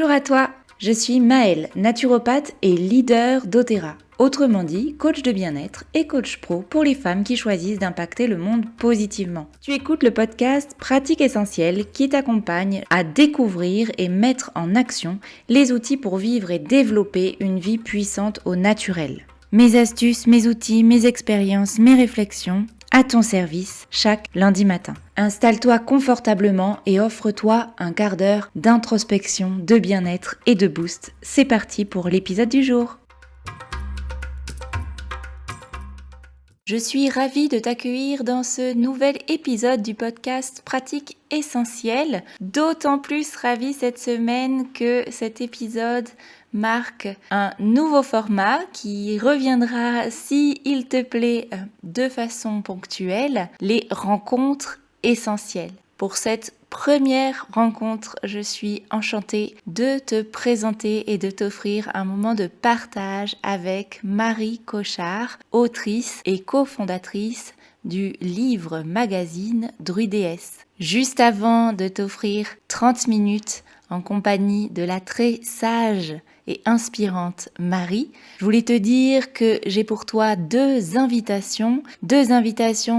Bonjour à toi, je suis Maëlle, naturopathe et leader d'Otera. Autrement dit, coach de bien-être et coach pro pour les femmes qui choisissent d'impacter le monde positivement. Tu écoutes le podcast Pratique Essentielle qui t'accompagne à découvrir et mettre en action les outils pour vivre et développer une vie puissante au naturel. Mes astuces, mes outils, mes expériences, mes réflexions à ton service chaque lundi matin. Installe-toi confortablement et offre-toi un quart d'heure d'introspection, de bien-être et de boost. C'est parti pour l'épisode du jour. Je suis ravie de t'accueillir dans ce nouvel épisode du podcast Pratique Essentielle. D'autant plus ravie cette semaine que cet épisode marque un nouveau format qui reviendra, si il te plaît, de façon ponctuelle, les rencontres essentielles. Pour cette première rencontre, je suis enchantée de te présenter et de t'offrir un moment de partage avec Marie Cochard, autrice et cofondatrice du livre magazine Druidéesse. Juste avant de t'offrir 30 minutes en compagnie de la très sage et inspirante Marie, je voulais te dire que j'ai pour toi deux invitations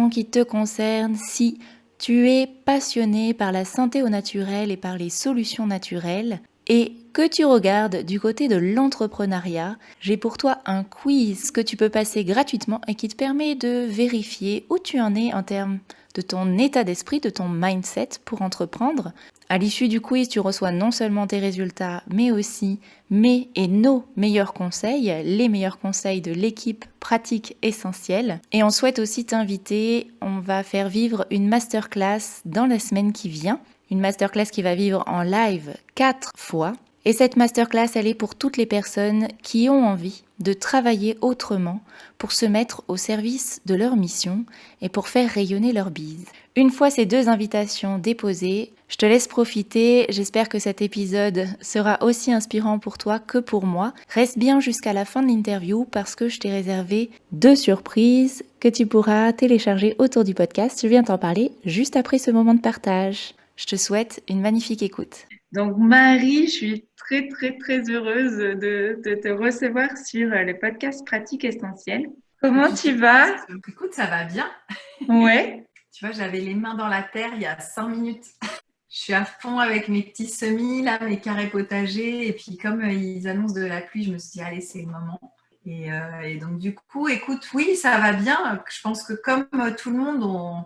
qui te concernent si tu es passionné par la santé au naturel et par les solutions naturelles et que tu regardes du côté de l'entrepreneuriat, j'ai pour toi un quiz que tu peux passer gratuitement et qui te permet de vérifier où tu en es en termes de ton état d'esprit, de ton mindset pour entreprendre. À l'issue du quiz, tu reçois non seulement tes résultats, mais aussi mes et nos meilleurs conseils, les meilleurs conseils de l'équipe Pratique Essentielle. Et on souhaite aussi t'inviter, on va faire vivre une masterclass dans la semaine qui vient. Une masterclass qui va vivre en live 4 fois. Et cette masterclass, elle est pour toutes les personnes qui ont envie de travailler autrement pour se mettre au service de leur mission et pour faire rayonner leur bise. Une fois ces deux invitations déposées, je te laisse profiter. J'espère que cet épisode sera aussi inspirant pour toi que pour moi. Reste bien jusqu'à la fin de l'interview parce que je t'ai réservé 2 surprises que tu pourras télécharger autour du podcast. Je viens t'en parler juste après ce moment de partage. Je te souhaite une magnifique écoute. Donc Marie, je suis très heureuse de te recevoir sur le podcast Pratique Essentielle. Comment tu vas? Écoute, ça va bien. Ouais. Tu vois, j'avais les mains dans la terre il y a 5 minutes. Je suis à fond avec mes petits semis, là, mes carrés potagers. Et puis, comme ils annoncent de la pluie, je me suis dit, allez, c'est le moment. Et donc, du coup, écoute, oui, ça va bien. Je pense que comme tout le monde,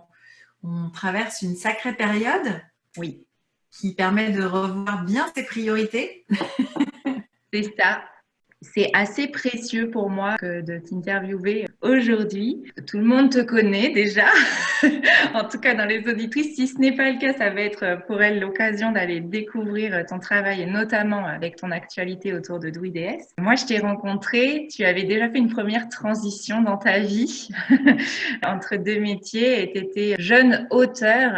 on traverse une sacrée période. Oui. Qui permet de revoir bien ses priorités. C'est ça. C'est assez précieux pour moi que de t'interviewer aujourd'hui. Tout le monde te connaît déjà, en tout cas dans les auditrices. Si ce n'est pas le cas, ça va être pour elles l'occasion d'aller découvrir ton travail et notamment avec ton actualité autour de Druidéesse. Moi, je t'ai rencontré, tu avais déjà fait une première transition dans ta vie entre deux métiers et tu étais jeune auteur.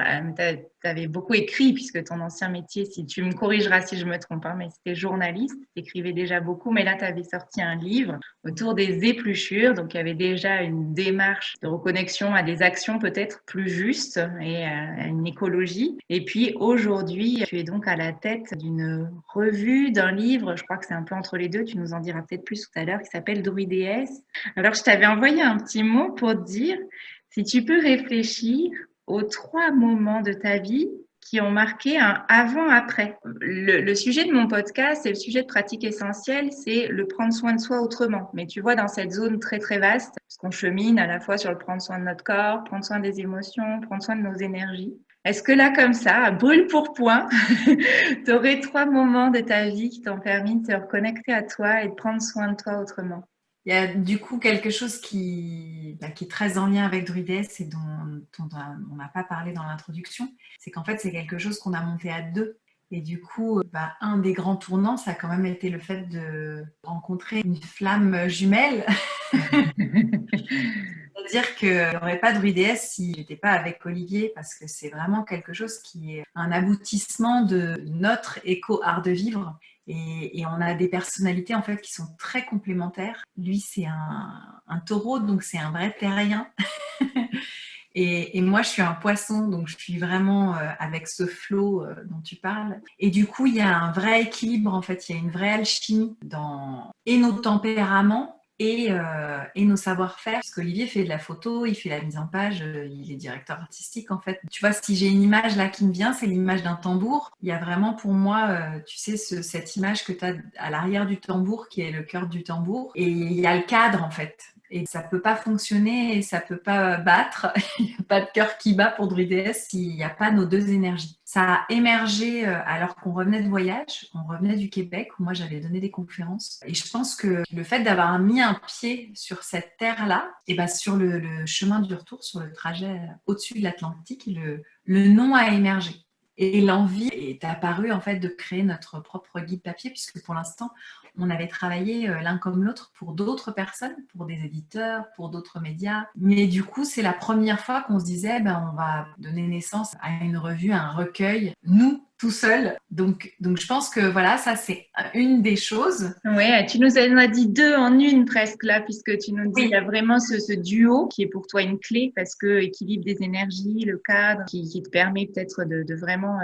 Tu avais beaucoup écrit puisque ton ancien métier, si tu me corrigeras si je me trompe, mais c'était journaliste, tu écrivais déjà beaucoup, mais là tu avais sorti un livre autour des épluchures, donc il y avait déjà une démarche de reconnexion à des actions peut-être plus justes et à une écologie. Et puis aujourd'hui, tu es donc à la tête d'une revue, d'un livre, je crois que c'est un peu entre les deux, tu nous en diras peut-être plus tout à l'heure, qui s'appelle Druidéesse. Alors je t'avais envoyé un petit mot pour te dire si tu peux réfléchir aux 3 moments de ta vie qui ont marqué un avant-après. Le sujet de mon podcast et le sujet de pratique essentielle, c'est le prendre soin de soi autrement. Mais tu vois, dans cette zone très vaste, parce qu'on chemine à la fois sur le prendre soin de notre corps, prendre soin des émotions, prendre soin de nos énergies. Est-ce que là, comme ça, à brûle pour point, tu aurais 3 moments de ta vie qui t'ont permis de te reconnecter à toi et de prendre soin de toi autrement? Il y a du coup quelque chose qui est très en lien avec Druidéesse et dont on n'a pas parlé dans l'introduction. C'est qu'en fait, c'est quelque chose qu'on a monté à 2. Et du coup, un des grands tournants, ça a quand même été le fait de rencontrer une flamme jumelle. C'est-à-dire qu'il n'y aurait pas Druidéesse si je n'étais pas avec Olivier, parce que c'est vraiment quelque chose qui est un aboutissement de notre éco-art de vivre. Et on a des personnalités en fait qui sont très complémentaires. Lui, c'est un taureau, donc c'est un vrai terrien. Et moi, je suis un poisson, donc je suis vraiment avec ce flot dont tu parles. Et du coup, il y a un vrai équilibre, en fait, il y a une vraie alchimie dans et nos tempéraments et nos savoir-faire. Parce qu'Olivier fait de la photo, il fait la mise en page, il est directeur artistique, en fait. Tu vois, si j'ai une image là qui me vient, c'est l'image d'un tambour. Il y a vraiment pour moi, tu sais, cette image que tu as à l'arrière du tambour, qui est le cœur du tambour. Et il y a le cadre, en fait. Et ça peut pas fonctionner et ça peut pas battre. Il n'y a pas de cœur qui bat pour Druides s'il n'y a pas nos deux énergies. Ça a émergé alors qu'on revenait de voyage, on revenait du Québec où moi j'avais donné des conférences. Et je pense que le fait d'avoir mis un pied sur cette terre-là, et ben sur le chemin du retour, sur le trajet au-dessus de l'Atlantique, le nom a émergé. Et l'envie est apparue en fait de créer notre propre guide papier puisque pour l'instant on avait travaillé l'un comme l'autre pour d'autres personnes, pour des éditeurs, pour d'autres médias. Mais du coup, c'est la première fois qu'on se disait, ben, on va donner naissance à une revue, à un recueil, nous, tout seuls. Donc je pense que voilà, ça, c'est une des choses. Ouais, tu nous en as dit deux en une presque là, puisque tu nous dis il y Oui, a vraiment ce duo qui est pour toi une clé parce que équilibre des énergies, le cadre qui te permet peut-être de vraiment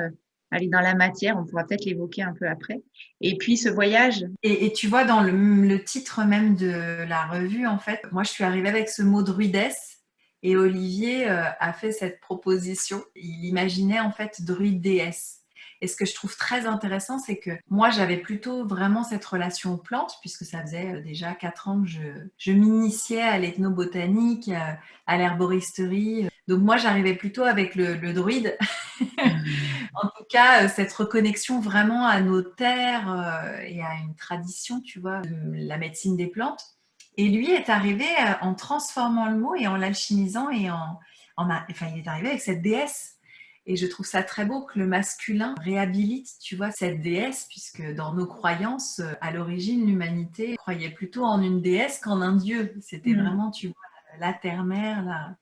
aller dans la matière. On pourra peut-être l'évoquer un peu après. Et puis ce voyage. et tu vois, dans le titre même de la revue, en fait, moi, je suis arrivée avec ce mot druidesse et Olivier a fait cette proposition. Il imaginait en fait druide déesse. Et ce que je trouve très intéressant, c'est que moi, j'avais plutôt vraiment cette relation aux plantes, puisque ça faisait déjà 4 ans que je m'initiais à l'ethnobotanique, à l'herboristerie. Donc moi, j'arrivais plutôt avec le druide. En tout cas, cette reconnexion vraiment à nos terres et à une tradition, tu vois, de la médecine des plantes. Et lui est arrivé en transformant le mot et en l'alchimisant et enfin, il est arrivé avec cette déesse. Et je trouve ça très beau que le masculin réhabilite, tu vois, cette déesse, puisque dans nos croyances, à l'origine, l'humanité croyait plutôt en une déesse qu'en un dieu. C'était vraiment, tu vois, la terre-mère, la...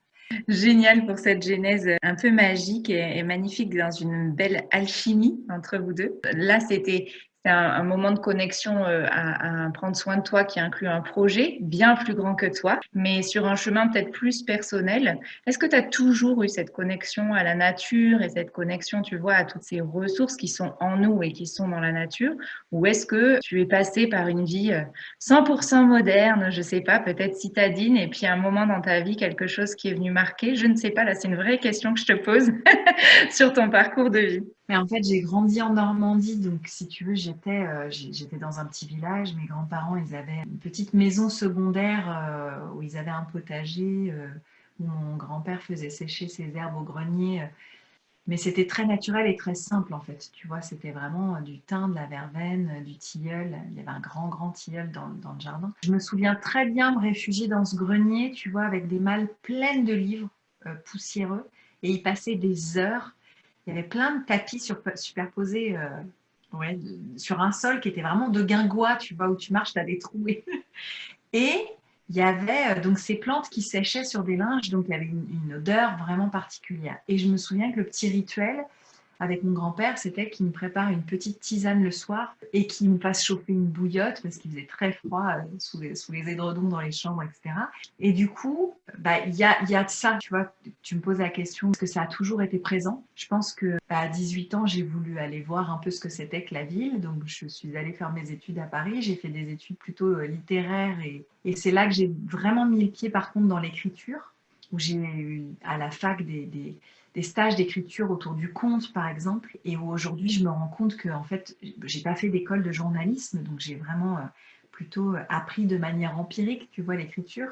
Génial pour cette genèse un peu magique et magnifique dans une belle alchimie entre vous deux. Là, c'est un moment de connexion à prendre soin de toi qui inclut un projet bien plus grand que toi, mais sur un chemin peut-être plus personnel. Est-ce que tu as toujours eu cette connexion à la nature et cette connexion, tu vois, à toutes ces ressources qui sont en nous et qui sont dans la nature? Ou est-ce que tu es passé par une vie 100% moderne, je sais pas, peut-être citadine, et puis à un moment dans ta vie, quelque chose qui est venu marquer, je ne sais pas, là c'est une vraie question que je te pose sur ton parcours de vie. Mais en fait, j'ai grandi en Normandie, donc si tu veux, j'étais dans un petit village. Mes grands-parents, ils avaient une petite maison secondaire où ils avaient un potager, où mon grand-père faisait sécher ses herbes au grenier. Mais c'était très naturel et très simple en fait. Tu vois, c'était vraiment du thym, de la verveine, du tilleul. Il y avait un grand, grand tilleul dans le jardin. Je me souviens très bien me réfugier dans ce grenier, tu vois, avec des malles pleines de livres poussiéreux et y passer des heures. Il y avait plein de tapis superposés ouais, sur un sol qui était vraiment de guingois, tu vois, où tu marches, tu as des trous. Et il y avait donc ces plantes qui séchaient sur des linges, donc il y avait une odeur vraiment particulière. Et je me souviens que le petit rituel, avec mon grand-père, c'était qu'il me prépare une petite tisane le soir et qu'il me fasse chauffer une bouillotte parce qu'il faisait très froid sous les édredons dans les chambres, etc. Et du coup, bah, il y a de ça, tu vois. Tu me poses la question, est-ce que ça a toujours été présent? Je pense que à 18 ans, j'ai voulu aller voir un peu ce que c'était que la ville. Donc, je suis allée faire mes études à Paris. J'ai fait des études plutôt littéraires et c'est là que j'ai vraiment mis le pied, par contre, dans l'écriture, où j'ai eu à la fac des stages d'écriture autour du conte, par exemple, et où aujourd'hui je me rends compte que en fait, j'ai pas fait d'école de journalisme, donc j'ai vraiment plutôt appris de manière empirique, tu vois, l'écriture.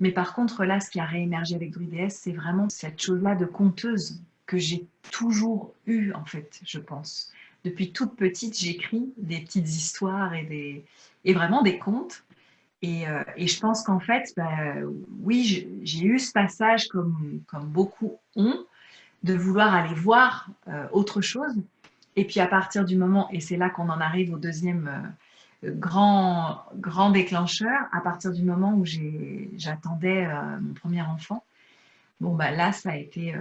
Mais par contre, là, ce qui a réémergé avec Druides, c'est vraiment cette chose-là de conteuse que j'ai toujours eue, en fait, je pense. Depuis toute petite, j'écris des petites histoires et vraiment des contes. Et je pense qu'en fait, bah, oui, j'ai eu ce passage comme beaucoup ont, de vouloir aller voir autre chose. Et puis à partir du moment, et c'est là qu'on en arrive au deuxième grand déclencheur, à partir du moment où j'attendais mon premier enfant, Bon, bah là, ça a été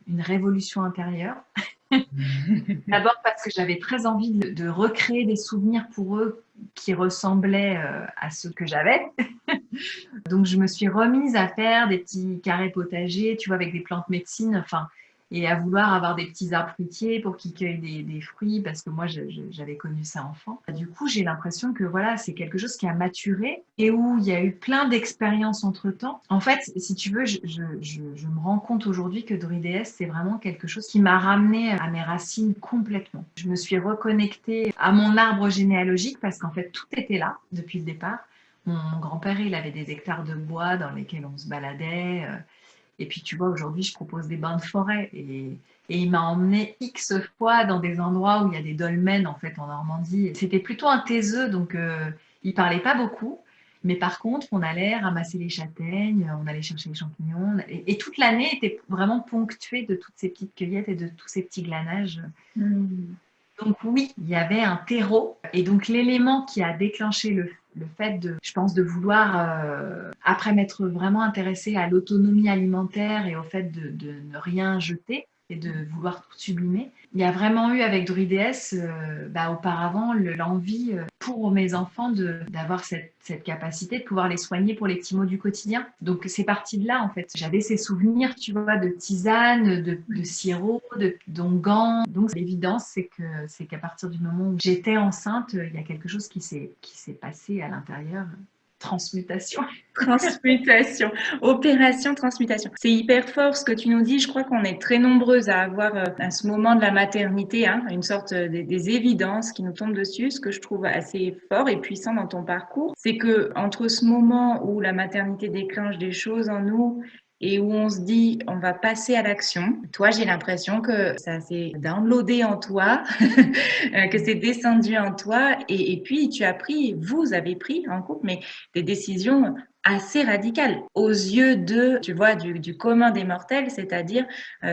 une révolution intérieure. D'abord parce que j'avais très envie de recréer des souvenirs pour eux qui ressemblaient à ceux que j'avais. Donc, je me suis remise à faire des petits carrés potagers, tu vois, avec des plantes médecine, enfin, et à vouloir avoir des petits arbres fruitiers pour qu'ils cueillent des fruits, parce que moi, j'avais connu ça enfant. Du coup, j'ai l'impression que voilà, c'est quelque chose qui a maturé et où il y a eu plein d'expériences entre-temps. En fait, si tu veux, je me rends compte aujourd'hui que Druides, c'est vraiment quelque chose qui m'a ramené à mes racines complètement. Je me suis reconnectée à mon arbre généalogique parce qu'en fait, tout était là depuis le départ. Mon grand-père, il avait des hectares de bois dans lesquels on se baladait. Et puis, tu vois, aujourd'hui, je propose des bains de forêt. Et il m'a emmené X fois dans des endroits où il y a des dolmens, en fait, en Normandie. C'était plutôt un taiseux, donc il parlait pas beaucoup. Mais par contre, on allait ramasser les châtaignes, on allait chercher les champignons. Et toute l'année était vraiment ponctuée de toutes ces petites cueillettes et de tous ces petits glanages. Mm. Donc oui, il y avait un terreau. Et donc l'élément qui a déclenché le fait de, je pense, de vouloir, après m'être vraiment intéressée à l'autonomie alimentaire et au fait de ne rien jeter et de vouloir tout sublimer, il y a vraiment eu avec Druides, auparavant, l'envie pour mes enfants d'avoir cette capacité de pouvoir les soigner pour les petits maux du quotidien. Donc c'est parti de là en fait. J'avais ces souvenirs, tu vois, de tisane, de sirop, d'onguents. Donc l'évidence, c'est qu'à partir du moment où j'étais enceinte, il y a quelque chose qui s'est passé à l'intérieur. Transmutation. Transmutation, opération transmutation. C'est hyper fort ce que tu nous dis. Je crois qu'on est très nombreuses à avoir à ce moment de la maternité, hein, une sorte des évidences qui nous tombent dessus. Ce que je trouve assez fort et puissant dans ton parcours, c'est que entre ce moment où la maternité déclenche des choses en nous et où on se dit on va passer à l'action, toi j'ai l'impression que ça s'est downloadé en toi, que c'est descendu en toi et puis tu as pris, vous avez pris en couple, mais des décisions assez radicales aux yeux de, tu vois, du commun des mortels, c'est-à-dire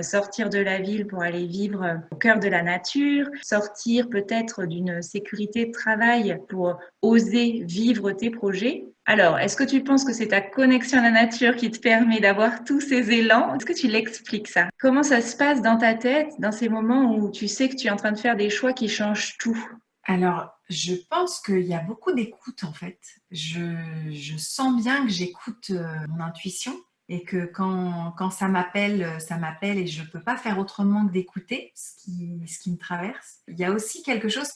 sortir de la ville pour aller vivre au cœur de la nature, sortir peut-être d'une sécurité de travail pour oser vivre tes projets. Alors, est-ce que tu penses que c'est ta connexion à la nature qui te permet d'avoir tous ces élans? Est-ce que tu l'expliques ça? Comment ça se passe dans ta tête, dans ces moments où tu sais que tu es en train de faire des choix qui changent tout? Alors, je pense qu'il y a beaucoup d'écoute en fait. Je sens bien que j'écoute mon intuition et que quand ça m'appelle et je ne peux pas faire autrement que d'écouter ce qui me traverse. Il y a aussi quelque chose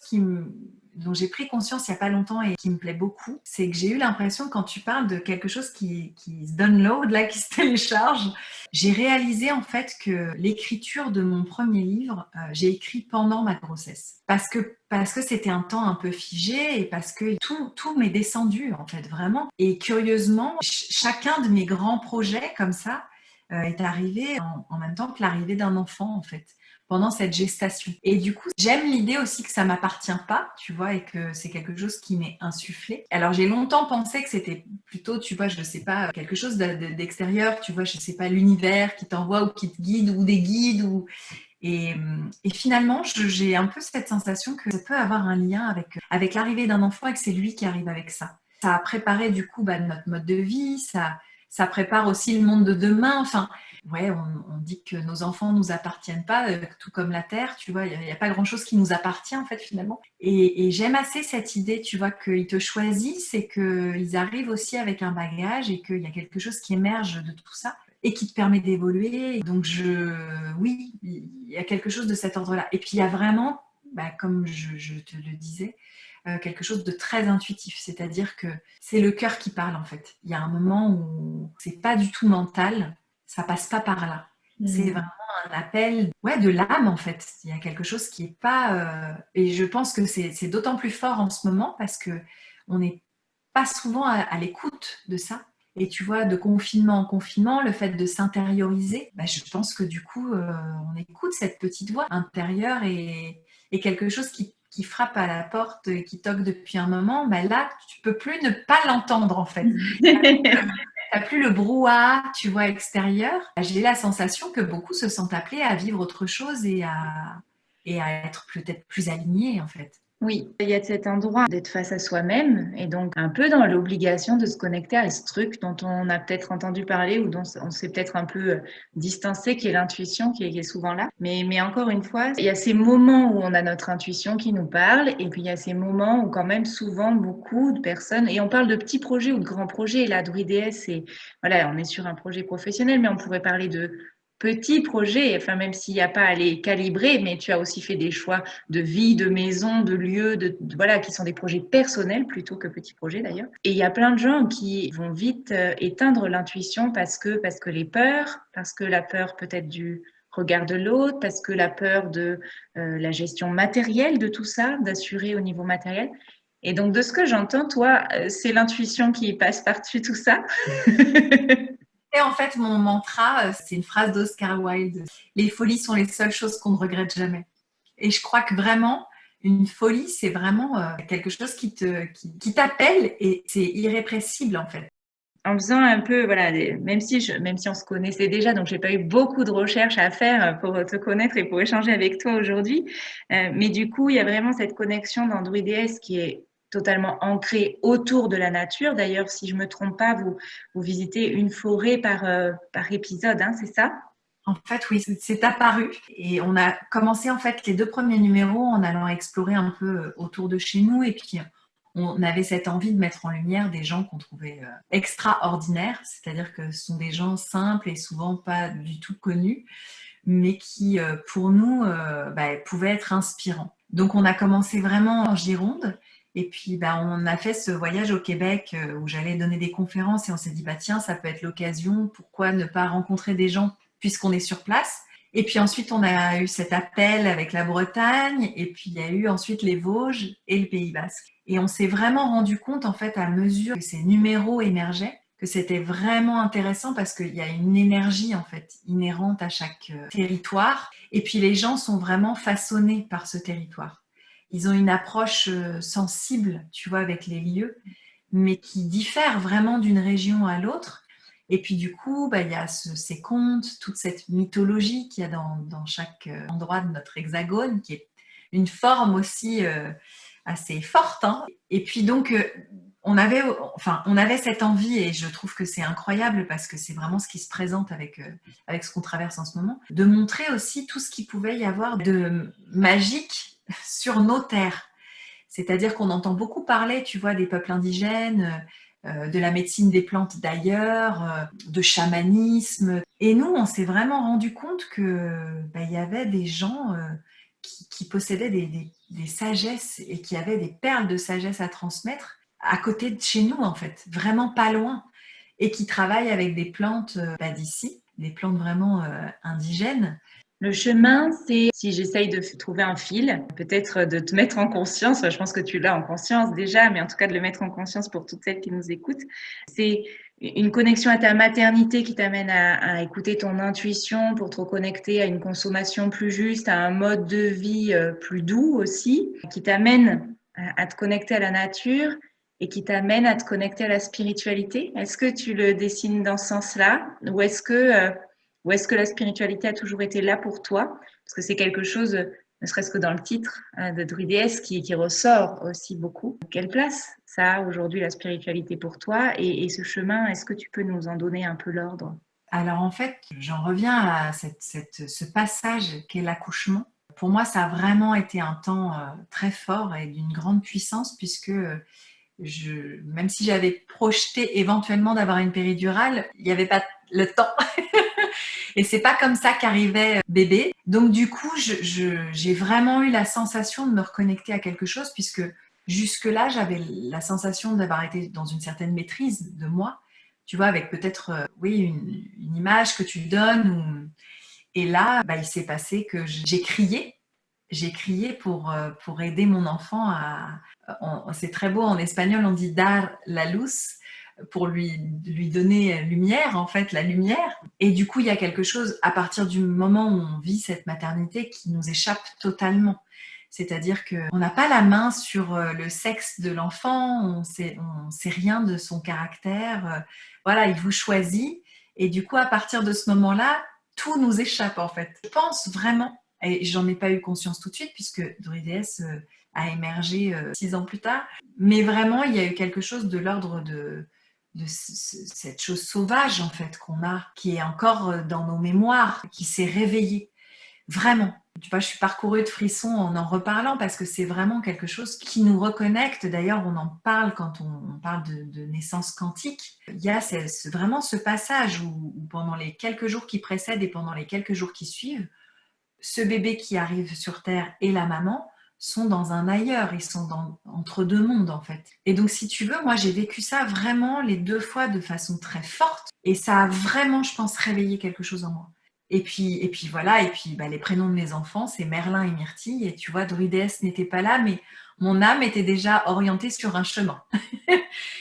dont j'ai pris conscience il n'y a pas longtemps et qui me plaît beaucoup, c'est que j'ai eu l'impression quand tu parles de quelque chose qui se download, là, qui se télécharge, j'ai réalisé en fait que l'écriture de mon premier livre, j'ai écrit pendant ma grossesse. Parce que c'était un temps un peu figé et parce que tout m'est descendu en fait vraiment. Et curieusement, chacun de mes grands projets comme ça est arrivé en même temps que l'arrivée d'un enfant en fait pendant cette gestation. Et du coup, j'aime l'idée aussi que ça m'appartient pas, tu vois, et que c'est quelque chose qui m'est insufflé. Alors j'ai longtemps pensé que c'était plutôt, tu vois, je sais pas, quelque chose d'extérieur, tu vois, je sais pas, l'univers qui t'envoie ou qui te guide ou des guides ou et finalement, j'ai un peu cette sensation que ça peut avoir un lien avec l'arrivée d'un enfant et que c'est lui qui arrive avec ça. Ça a préparé du coup notre mode de vie, ça prépare aussi le monde de demain. Enfin, ouais, on dit que nos enfants ne nous appartiennent pas, tout comme la Terre, tu vois, il n'y a pas grand-chose qui nous appartient en fait finalement. Et j'aime assez cette idée, tu vois, qu'ils te choisissent et qu'ils arrivent aussi avec un bagage et qu'il y a quelque chose qui émerge de tout ça et qui te permet d'évoluer. Donc, oui, il y a quelque chose de cet ordre-là. Et puis, il y a vraiment, comme je te le disais, quelque chose de très intuitif. C'est-à-dire que c'est le cœur qui parle, en fait. Il y a un moment où c'est pas du tout mental, ça passe pas par là. C'est vraiment un appel de l'âme, en fait. Il y a quelque chose qui est pas... et je pense que c'est d'autant plus fort en ce moment parce que on n'est pas souvent à l'écoute de ça. Et tu vois, de confinement en confinement, le fait de s'intérioriser, je pense que du coup, on écoute cette petite voix intérieure et quelque chose qui frappe à la porte, qui toque depuis un moment, là, tu peux plus ne pas l'entendre en fait. T'as plus le brouhaha, tu vois, extérieur. J'ai la sensation que beaucoup se sentent appelés à vivre autre chose et à être peut-être plus alignés en fait. Oui, il y a cet endroit d'être face à soi-même et donc un peu dans l'obligation de se connecter à ce truc dont on a peut-être entendu parler ou dont on s'est peut-être un peu distancé, qui est l'intuition, qui est souvent là. Mais encore une fois, il y a ces moments où on a notre intuition qui nous parle et puis il y a ces moments où quand même souvent beaucoup de personnes, et on parle de petits projets ou de grands projets, et là, Druides, c'est, voilà, on est sur un projet professionnel, mais on pourrait parler de petits projets, enfin même s'il n'y a pas à les calibrer, mais tu as aussi fait des choix de vie, de maison, de lieu, voilà, qui sont des projets personnels plutôt que petits projets d'ailleurs. Et il y a plein de gens qui vont vite éteindre l'intuition parce que les peurs, parce que la peur peut-être du regard de l'autre, parce que la peur de la gestion matérielle de tout ça, d'assurer au niveau matériel. Et donc, de ce que j'entends, toi, c'est l'intuition qui passe par-dessus tout ça. Et en fait, mon mantra, c'est une phrase d'Oscar Wilde. Les folies sont les seules choses qu'on ne regrette jamais. Et je crois que vraiment, une folie, c'est vraiment quelque chose qui t'appelle et c'est irrépressible en fait. En faisant un peu, voilà, même si on se connaissait déjà, donc j'ai pas eu beaucoup de recherches à faire pour te connaître et pour échanger avec toi aujourd'hui. Mais du coup, il y a vraiment cette connexion dans Druides qui est totalement ancrée autour de la nature. D'ailleurs, si je me trompe pas, vous visitez une forêt par épisode, hein, c'est ça? En fait, oui, c'est apparu et on a commencé en fait les 2 premiers numéros en allant explorer un peu autour de chez nous et puis on avait cette envie de mettre en lumière des gens qu'on trouvait extraordinaires, c'est-à-dire que ce sont des gens simples et souvent pas du tout connus, mais qui pour nous pouvaient être inspirants. Donc on a commencé vraiment en Gironde. Et puis, on a fait ce voyage au Québec où j'allais donner des conférences et on s'est dit, tiens, ça peut être l'occasion, pourquoi ne pas rencontrer des gens puisqu'on est sur place. Et puis ensuite, on a eu cet appel avec la Bretagne et puis il y a eu ensuite les Vosges et le Pays Basque. Et on s'est vraiment rendu compte, en fait, à mesure que ces numéros émergeaient, que c'était vraiment intéressant parce qu'il y a une énergie, en fait, inhérente à chaque territoire. Et puis les gens sont vraiment façonnés par ce territoire. Ils ont une approche sensible, tu vois, avec les lieux, mais qui diffère vraiment d'une région à l'autre. Et puis du coup, il y a ces contes, toute cette mythologie qu'il y a dans chaque endroit de notre hexagone, qui est une forme aussi assez forte. Hein. Et puis donc, on avait cette envie, et je trouve que c'est incroyable parce que c'est vraiment ce qui se présente avec ce qu'on traverse en ce moment, de montrer aussi tout ce qu'il pouvait y avoir de magique sur nos terres. C'est-à-dire qu'on entend beaucoup parler, tu vois, des peuples indigènes, de la médecine des plantes d'ailleurs, de chamanisme. Et nous, on s'est vraiment rendu compte que il y avait des gens qui possédaient des sagesses et qui avaient des perles de sagesse à transmettre à côté de chez nous, en fait, vraiment pas loin, et qui travaillent avec des plantes d'ici, des plantes vraiment indigènes. Le chemin, c'est, si j'essaye de trouver un fil, peut-être de te mettre en conscience, je pense que tu l'as en conscience déjà, mais en tout cas de le mettre en conscience pour toutes celles qui nous écoutent, c'est une connexion à ta maternité qui t'amène à écouter ton intuition pour te reconnecter à une consommation plus juste, à un mode de vie plus doux aussi, qui t'amène à te connecter à la nature et qui t'amène à te connecter à la spiritualité. Est-ce que tu le dessines dans ce sens-là ou est-ce que la spiritualité a toujours été là pour toi? Parce que c'est quelque chose, ne serait-ce que dans le titre de Druides, qui ressort aussi beaucoup. Quelle place ça a aujourd'hui la spiritualité pour toi et ce chemin, est-ce que tu peux nous en donner un peu l'ordre? Alors en fait, j'en reviens à ce passage qu'est l'accouchement. Pour moi, ça a vraiment été un temps très fort et d'une grande puissance puisque même si j'avais projeté éventuellement d'avoir une péridurale, il n'y avait pas le temps. Et c'est pas comme ça qu'arrivait bébé. Donc du coup, j'ai vraiment eu la sensation de me reconnecter à quelque chose puisque jusque-là, j'avais la sensation d'avoir été dans une certaine maîtrise de moi. Tu vois, avec peut-être, oui, une image que tu donnes. Et là, il s'est passé que j'ai crié. J'ai crié pour aider mon enfant c'est très beau en espagnol, on dit dar la luz, pour lui donner lumière, en fait, la lumière. Et du coup, il y a quelque chose, à partir du moment où on vit cette maternité, qui nous échappe totalement. C'est-à-dire qu'on n'a pas la main sur le sexe de l'enfant, on sait rien de son caractère. Voilà, il vous choisit. Et du coup, à partir de ce moment-là, tout nous échappe, en fait. Je pense vraiment, et j'en ai pas eu conscience tout de suite, puisque Druides a émergé 6 ans plus tard. Mais vraiment, il y a eu quelque chose de l'ordre de cette chose sauvage, en fait, qu'on a, qui est encore dans nos mémoires, qui s'est réveillée. Vraiment. Tu vois, je suis parcourue de frissons en reparlant parce que c'est vraiment quelque chose qui nous reconnecte. D'ailleurs, on en parle quand on parle de naissance quantique. Il y a vraiment ce passage où pendant les quelques jours qui précèdent et pendant les quelques jours qui suivent, ce bébé qui arrive sur Terre et la maman sont dans un ailleurs, ils sont entre deux mondes en fait. Et donc si tu veux, moi j'ai vécu ça vraiment les 2 fois de façon très forte et ça a vraiment, je pense, réveillé quelque chose en moi. Et puis voilà, et puis les prénoms de mes enfants, c'est Merlin et Myrtille. Et tu vois, Druidess n'était pas là, mais mon âme était déjà orientée sur un chemin.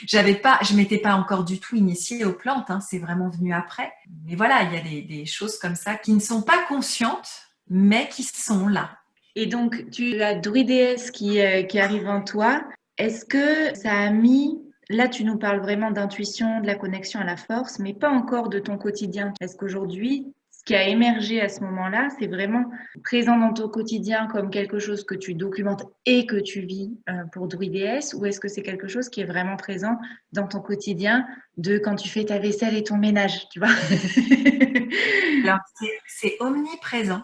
Je m'étais pas encore du tout initiée aux plantes, hein, c'est vraiment venu après. Mais voilà, il y a des choses comme ça qui ne sont pas conscientes, mais qui sont là. Et donc, tu as Druidess qui arrive en toi. Est-ce que ça a mis... Là, tu nous parles vraiment d'intuition, de la connexion à la force, mais pas encore de ton quotidien. Est-ce qu'aujourd'hui, ce qui a émergé à ce moment-là, c'est vraiment présent dans ton quotidien comme quelque chose que tu documentes et que tu vis pour Druidess, ou est-ce que c'est quelque chose qui est vraiment présent dans ton quotidien de quand tu fais ta vaisselle et ton ménage, tu vois? Alors, c'est omniprésent.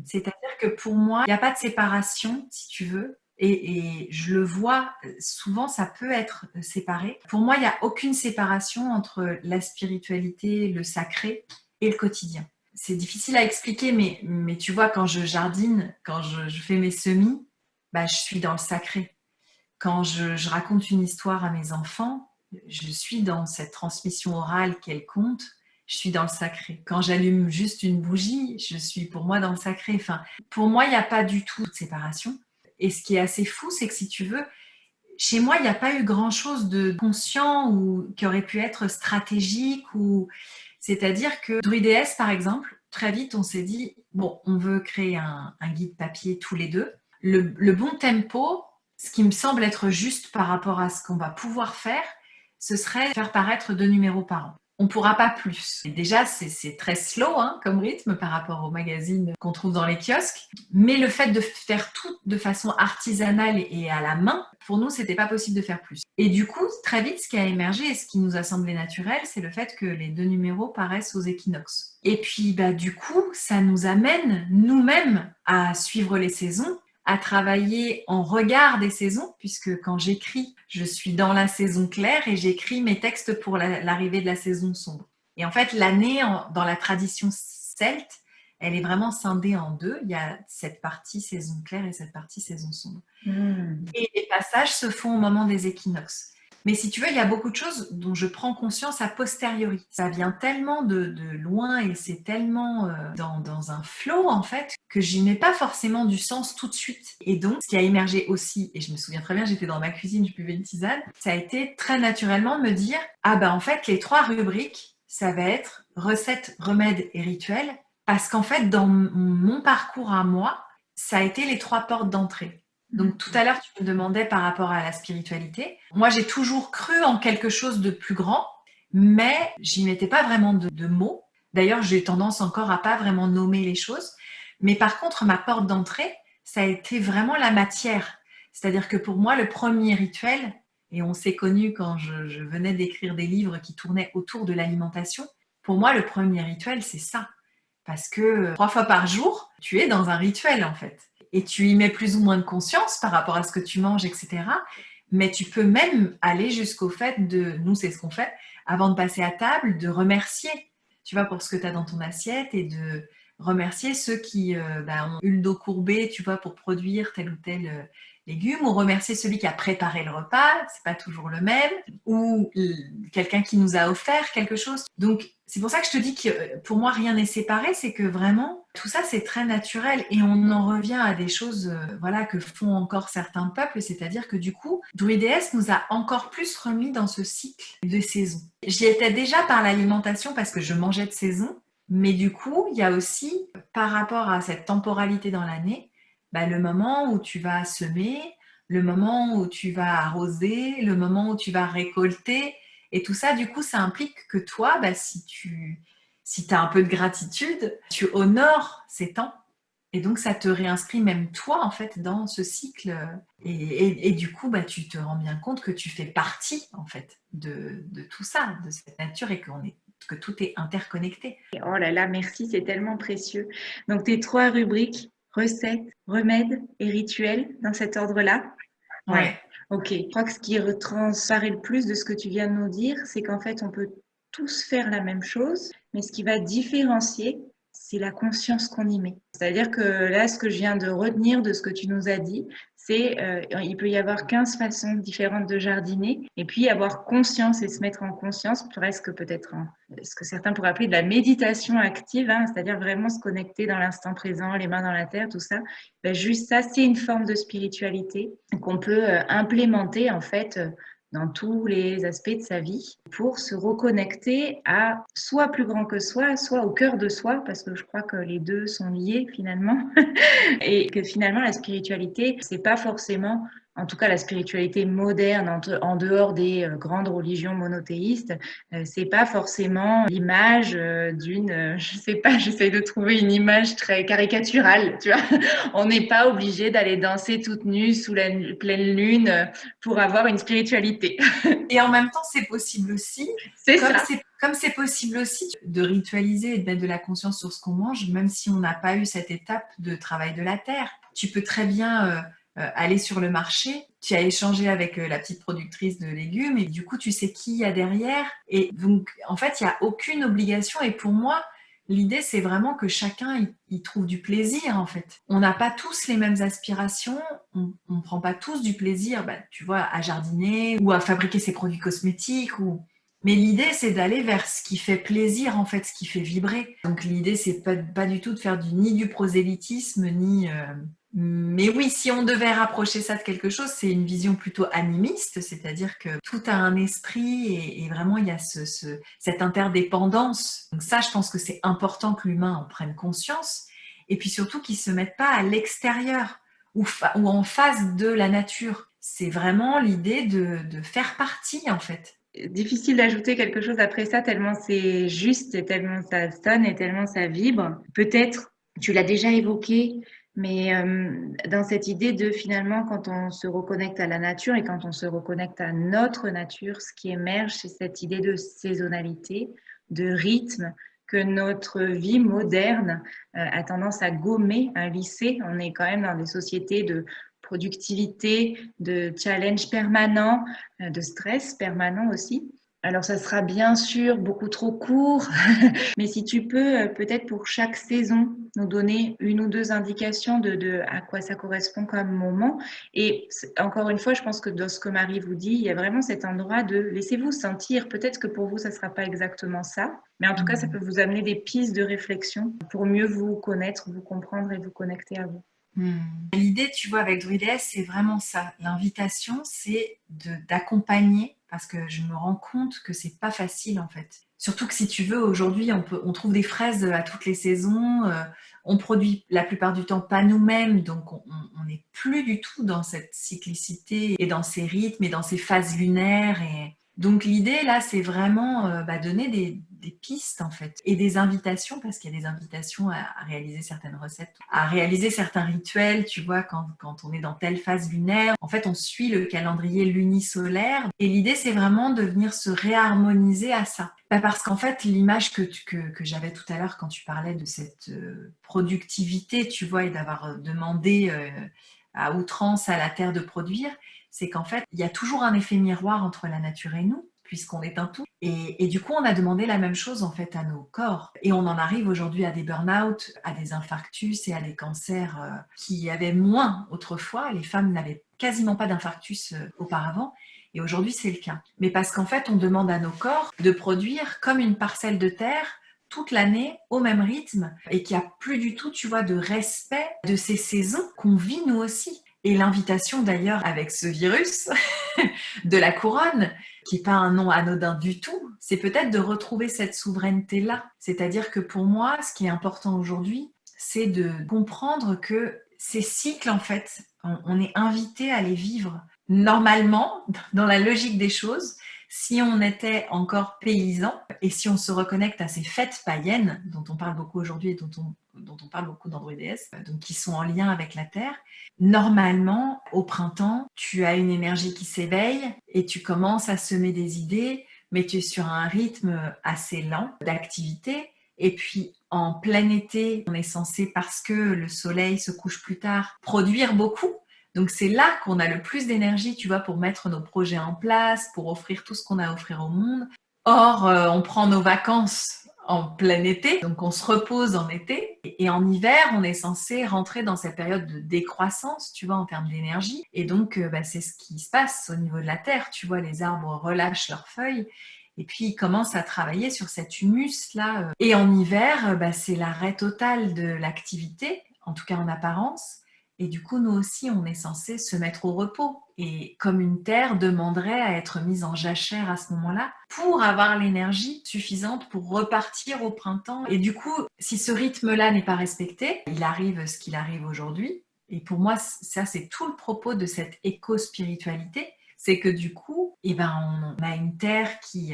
C'est-à-dire que pour moi, il n'y a pas de séparation, si tu veux. Et je le vois, souvent ça peut être séparé. Pour moi, il n'y a aucune séparation entre la spiritualité, le sacré et le quotidien. C'est difficile à expliquer, mais tu vois, quand je jardine, quand je fais mes semis, je suis dans le sacré. Quand je raconte une histoire à mes enfants, je suis dans cette transmission orale qu'elle compte, je suis dans le sacré. Quand j'allume juste une bougie, je suis pour moi dans le sacré. Enfin, pour moi, il n'y a pas du tout de séparation. Et ce qui est assez fou, c'est que si tu veux, chez moi, il n'y a pas eu grand-chose de conscient ou qui aurait pu être stratégique. C'est-à-dire que Druidess, par exemple, très vite, on s'est dit, bon, on veut créer un guide papier tous les deux. Le bon tempo, ce qui me semble être juste par rapport à ce qu'on va pouvoir faire, ce serait faire paraître 2 numéros par an. On ne pourra pas plus. Et déjà, c'est très slow comme rythme par rapport aux magazines qu'on trouve dans les kiosques. Mais le fait de faire tout de façon artisanale et à la main, pour nous, c'était pas possible de faire plus. Et du coup, très vite, ce qui a émergé et ce qui nous a semblé naturel, c'est le fait que les 2 numéros paraissent aux équinoxes. Et puis, du coup, ça nous amène nous-mêmes à suivre les saisons, à travailler en regard des saisons, puisque quand j'écris, je suis dans la saison claire et j'écris mes textes pour l'arrivée de la saison sombre. Et en fait, l'année, dans la tradition celte, elle est vraiment scindée en 2. Il y a cette partie saison claire et cette partie saison sombre. Et les passages se font au moment des équinoxes. Mais si tu veux, il y a beaucoup de choses dont je prends conscience a posteriori. Ça vient tellement de loin et c'est tellement dans un flow, en fait, que j'y mets pas forcément du sens tout de suite. Et donc, ce qui a émergé aussi, et je me souviens très bien, j'étais dans ma cuisine, je buvais une tisane, ça a été très naturellement de me dire, en fait, les 3 rubriques, ça va être recettes, remèdes et rituels, parce qu'en fait, dans mon parcours à moi, ça a été les 3 portes d'entrée. Donc tout à l'heure, tu me demandais par rapport à la spiritualité. Moi, j'ai toujours cru en quelque chose de plus grand, mais j'y mettais pas vraiment de mots. D'ailleurs, j'ai tendance encore à pas vraiment nommer les choses. Mais par contre, ma porte d'entrée, ça a été vraiment la matière. C'est-à-dire que pour moi, le premier rituel, et on s'est connus quand je venais d'écrire des livres qui tournaient autour de l'alimentation, pour moi, le premier rituel, c'est ça. Parce que 3 fois par jour, tu es dans un rituel en fait. Et tu y mets plus ou moins de conscience par rapport à ce que tu manges, etc. Mais tu peux même aller jusqu'au fait nous c'est ce qu'on fait, avant de passer à table, de remercier, tu vois, pour ce que tu as dans ton assiette et de remercier ceux qui ont eu le dos courbé, tu vois, pour produire tel ou tel légume, ou remercier celui qui a préparé le repas, c'est pas toujours le même, ou quelqu'un qui nous a offert quelque chose. Donc, c'est pour ça que je te dis que pour moi, rien n'est séparé, c'est que vraiment, tout ça, c'est très naturel et on en revient à des choses que font encore certains peuples, c'est-à-dire que du coup, Druidess nous a encore plus remis dans ce cycle de saison. J'y étais déjà par l'alimentation parce que je mangeais de saison, mais du coup, il y a aussi, par rapport à cette temporalité dans l'année, le moment où tu vas semer, le moment où tu vas arroser, le moment où tu vas récolter. Et tout ça, du coup, ça implique que toi, si tu as un peu de gratitude, tu honores ces temps. Et donc, ça te réinscrit même toi, en fait, dans ce cycle. Et du coup, bah, tu te rends bien compte que tu fais partie, en fait, de tout ça, de cette nature et que tout est interconnecté. Oh là là, merci, c'est tellement précieux. Donc, tes 3 rubriques, recettes, remèdes et rituels, dans cet ordre-là? Ouais, Ouais. ok. Je crois que ce qui transparaît le plus de ce que tu viens de nous dire, c'est qu'en fait, on peut tous faire la même chose, mais ce qui va différencier, c'est la conscience qu'on y met. C'est-à-dire que là, ce que je viens de retenir de ce que tu nous as dit, c'est il peut y avoir 15 façons différentes de jardiner, et puis avoir conscience et se mettre en conscience, presque peut-être ce que certains pourraient appeler de la méditation active, hein, c'est-à-dire vraiment se connecter dans l'instant présent, les mains dans la terre, tout ça. Ben, juste ça, c'est une forme de spiritualité qu'on peut implémenter en fait dans tous les aspects de sa vie pour se reconnecter à soit plus grand que soi, soit au cœur de soi, parce que je crois que les deux sont liés finalement, et que finalement la spiritualité, c'est pas forcément, en tout cas la spiritualité moderne en dehors des grandes religions monothéistes, c'est pas forcément l'image d'une, je sais pas, j'essaie de trouver une image très caricaturale, tu vois. On n'est pas obligé d'aller danser toute nue sous la pleine lune pour avoir une spiritualité. Et en même temps, c'est possible aussi, C'est ça. comme c'est possible aussi de ritualiser et de mettre de la conscience sur ce qu'on mange, même si on n'a pas eu cette étape de travail de la terre. Tu peux très bien aller sur le marché, tu as échangé avec la petite productrice de légumes et du coup, tu sais qui il y a derrière. Et donc, en fait, il n'y a aucune obligation. Et pour moi, l'idée, c'est vraiment que chacun y trouve du plaisir, en fait. On n'a pas tous les mêmes aspirations, on ne prend pas tous du plaisir, bah, tu vois, à jardiner ou à fabriquer ses produits cosmétiques. Mais l'idée, c'est d'aller vers ce qui fait plaisir, en fait, ce qui fait vibrer. Donc l'idée, c'est pas du tout de faire ni du prosélytisme, ni... Mais oui, si on devait rapprocher ça de quelque chose, c'est une vision plutôt animiste, c'est-à-dire que tout a un esprit et vraiment il y a cette interdépendance. Donc ça, je pense que c'est important que l'humain en prenne conscience et puis surtout qu'il ne se mette pas à l'extérieur ou en face de la nature. C'est vraiment l'idée de faire partie en fait. Difficile d'ajouter quelque chose après ça, tellement c'est juste, et tellement ça sonne et tellement ça vibre. Peut-être, tu l'as déjà évoqué, mais dans cette idée de finalement, quand on se reconnecte à la nature et quand on se reconnecte à notre nature, ce qui émerge, c'est cette idée de saisonnalité, de rythme que notre vie moderne a tendance à gommer, à lisser. On est quand même dans des sociétés de productivité, de challenge permanent, de stress permanent aussi. Alors, ça sera bien sûr beaucoup trop court, mais si tu peux, peut-être pour chaque saison, nous donner une ou deux indications de à quoi ça correspond comme moment. Et encore une fois, je pense que dans ce que Marie vous dit, il y a vraiment cet endroit de laissez-vous sentir. Peut-être que pour vous, ça ne sera pas exactement ça, mais en tout cas, ça peut vous amener des pistes de réflexion pour mieux vous connaître, vous comprendre et vous connecter à vous. L'idée, tu vois, avec Druides, c'est vraiment ça. L'invitation, c'est d'accompagner, parce que je me rends compte que c'est pas facile en fait. Surtout que si tu veux, aujourd'hui, on trouve des fraises à toutes les saisons. On produit la plupart du temps pas nous-mêmes, donc on n'est plus du tout dans cette cyclicité et dans ces rythmes et dans ces phases lunaires. Et donc l'idée là, c'est vraiment donner des pistes en fait et des invitations, parce qu'il y a des invitations à réaliser certaines recettes, à réaliser certains rituels. Tu vois, quand on est dans telle phase lunaire, en fait, on suit le calendrier lunisolaire et l'idée, c'est vraiment de venir se réharmoniser à ça. Parce qu'en fait, l'image que j'avais tout à l'heure quand tu parlais de cette productivité, tu vois, et d'avoir demandé à outrance à la terre de produire, c'est qu'en fait, il y a toujours un effet miroir entre la nature et nous, puisqu'on est un tout. Et du coup, on a demandé la même chose en fait à nos corps. Et on en arrive aujourd'hui à des burn-out, à des infarctus et à des cancers qui avaient moins autrefois. Les femmes n'avaient quasiment pas d'infarctus auparavant. Et aujourd'hui, c'est le cas. Mais parce qu'en fait, on demande à nos corps de produire comme une parcelle de terre toute l'année au même rythme et qu'il n'y a plus du tout, tu vois, de respect de ces saisons qu'on vit nous aussi. Et l'invitation d'ailleurs avec ce virus de la couronne, qui n'est pas un nom anodin du tout, c'est peut-être de retrouver cette souveraineté-là. C'est-à-dire que pour moi, ce qui est important aujourd'hui, c'est de comprendre que ces cycles, en fait, on est invité à les vivre normalement, dans la logique des choses. si on était encore paysan et si on se reconnecte à ces fêtes païennes dont on parle beaucoup aujourd'hui et dont on parle beaucoup dans Druides, donc qui sont en lien avec la terre, normalement, au printemps, tu as une énergie qui s'éveille et tu commences à semer des idées, mais tu es sur un rythme assez lent d'activité. Et puis, en plein été, on est censé, parce que le soleil se couche plus tard, produire beaucoup. Donc, c'est là qu'on a le plus d'énergie, tu vois, pour mettre nos projets en place, pour offrir tout ce qu'on a à offrir au monde. Or, on prend nos vacances en plein été, donc on se repose en été. Et en hiver, on est censé rentrer dans cette période de décroissance, tu vois, en termes d'énergie. Et donc, c'est ce qui se passe au niveau de la terre. Tu vois, les arbres relâchent leurs feuilles. Et puis, ils commencent à travailler sur cet humus-là. Et en hiver, c'est l'arrêt total de l'activité, en tout cas en apparence. Et du coup, nous aussi, on est censé se mettre au repos. Et comme une terre demanderait à être mise en jachère à ce moment-là pour avoir l'énergie suffisante pour repartir au printemps. Et du coup, si ce rythme-là n'est pas respecté, il arrive ce qu'il arrive aujourd'hui. Et pour moi, ça, c'est tout le propos de cette éco-spiritualité. C'est que du coup, on a une terre qui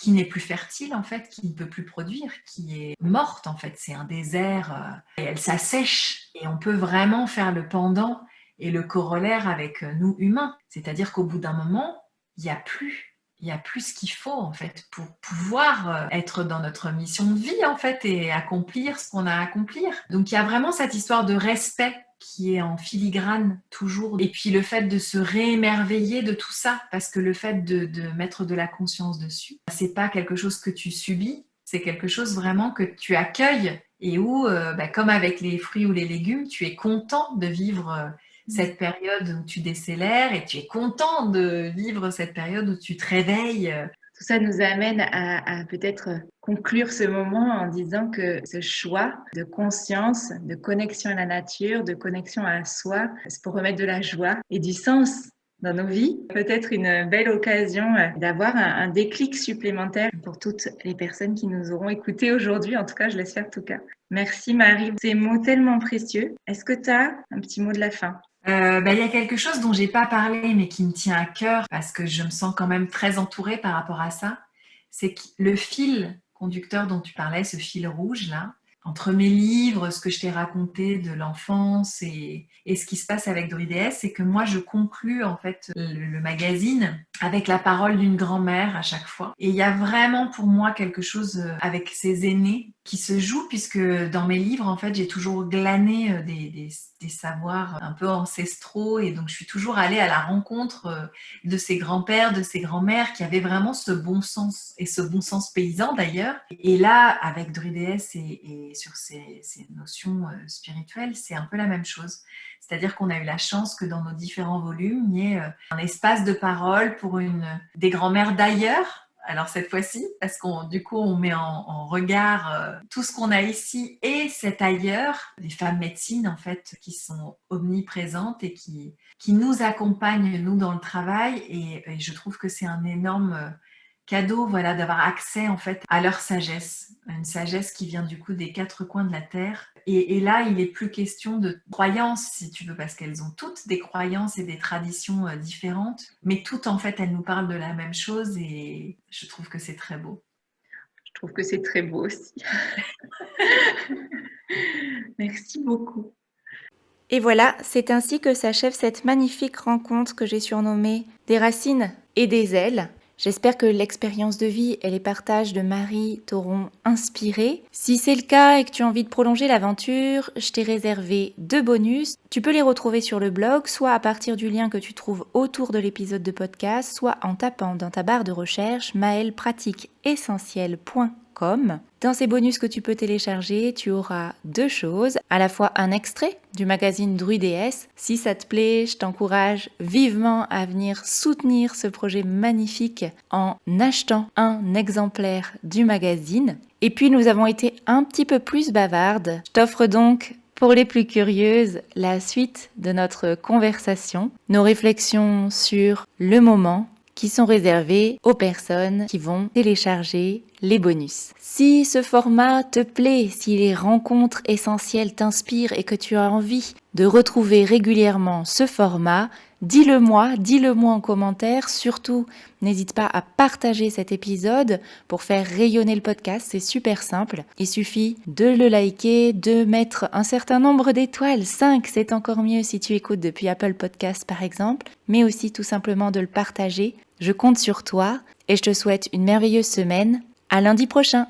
n'est plus fertile en fait, qui ne peut plus produire, qui est morte en fait. C'est un désert et elle s'assèche. Et on peut vraiment faire le pendant et le corollaire avec nous humains. C'est-à-dire qu'au bout d'un moment, il n'y a plus ce qu'il faut en fait pour pouvoir être dans notre mission de vie en fait et accomplir ce qu'on a à accomplir. Donc il y a vraiment cette histoire de respect qui est en filigrane toujours. Et puis le fait de se réémerveiller de tout ça, parce que le fait de mettre de la conscience dessus, c'est pas quelque chose que tu subis, c'est quelque chose vraiment que tu accueilles et où, comme avec les fruits ou les légumes, tu es content de vivre cette période où tu décélères et tu es content de vivre cette période où tu te réveilles. Tout ça nous amène à peut-être conclure ce moment en disant que ce choix de conscience, de connexion à la nature, de connexion à soi, c'est pour remettre de la joie et du sens dans nos vies. Peut-être une belle occasion d'avoir un déclic supplémentaire pour toutes les personnes qui nous auront écoutés aujourd'hui. En tout cas, je l'espère en tout cas. Merci Marie, ces mots tellement précieux. Est-ce que tu as un petit mot de la fin ? Il y a quelque chose dont j'ai pas parlé mais qui me tient à cœur parce que je me sens quand même très entourée par rapport à ça. C'est que le fil conducteur dont tu parlais, ce fil rouge là, entre mes livres, ce que je t'ai raconté de l'enfance et ce qui se passe avec Druides, c'est que moi je conclue en fait le magazine avec la parole d'une grand-mère à chaque fois. Et il y a vraiment pour moi quelque chose avec ces aînés qui se joue puisque dans mes livres en fait j'ai toujours glané des savoirs un peu ancestraux et donc je suis toujours allée à la rencontre de ces grands-pères, de ces grands-mères qui avaient vraiment ce bon sens et ce bon sens paysan d'ailleurs. Et là avec Druides et sur ces notions spirituelles, c'est un peu la même chose. C'est-à-dire qu'on a eu la chance que dans nos différents volumes, il y ait un espace de parole pour des grands-mères d'ailleurs. Alors cette fois-ci, parce du coup, on met en regard tout ce qu'on a ici et cet ailleurs, des femmes médecines en fait, qui sont omniprésentes et qui nous accompagnent, nous, dans le travail. Et je trouve que c'est un énorme cadeau, voilà, d'avoir accès en fait à leur sagesse, une sagesse qui vient du coup des quatre coins de la terre. Et là, il n'est plus question de croyances, si tu veux, parce qu'elles ont toutes des croyances et des traditions différentes, mais toutes en fait, elles nous parlent de la même chose et je trouve que c'est très beau. Je trouve que c'est très beau aussi. Merci beaucoup. Et voilà, c'est ainsi que s'achève cette magnifique rencontre que j'ai surnommée « Des racines et des ailes ». J'espère que l'expérience de vie et les partages de Marie t'auront inspiré. Si c'est le cas et que tu as envie de prolonger l'aventure, je t'ai réservé 2 bonus. Tu peux les retrouver sur le blog, soit à partir du lien que tu trouves autour de l'épisode de podcast, soit en tapant dans ta barre de recherche maelpratiqueessentielle.com. Dans ces bonus que tu peux télécharger, tu auras 2 choses, à la fois un extrait du magazine Druides. Si ça te plaît, je t'encourage vivement à venir soutenir ce projet magnifique en achetant un exemplaire du magazine. Et puis nous avons été un petit peu plus bavardes. Je t'offre donc, pour les plus curieuses, la suite de notre conversation, nos réflexions sur le moment, qui sont réservés aux personnes qui vont télécharger les bonus. Si ce format te plaît, si les rencontres essentielles t'inspirent et que tu as envie de retrouver régulièrement ce format, dis-le moi en commentaire. Surtout, n'hésite pas à partager cet épisode pour faire rayonner le podcast. C'est super simple. Il suffit de le liker, de mettre un certain nombre d'étoiles. 5, c'est encore mieux si tu écoutes depuis Apple Podcast par exemple. Mais aussi tout simplement de le partager. Je compte sur toi et je te souhaite une merveilleuse semaine. À lundi prochain.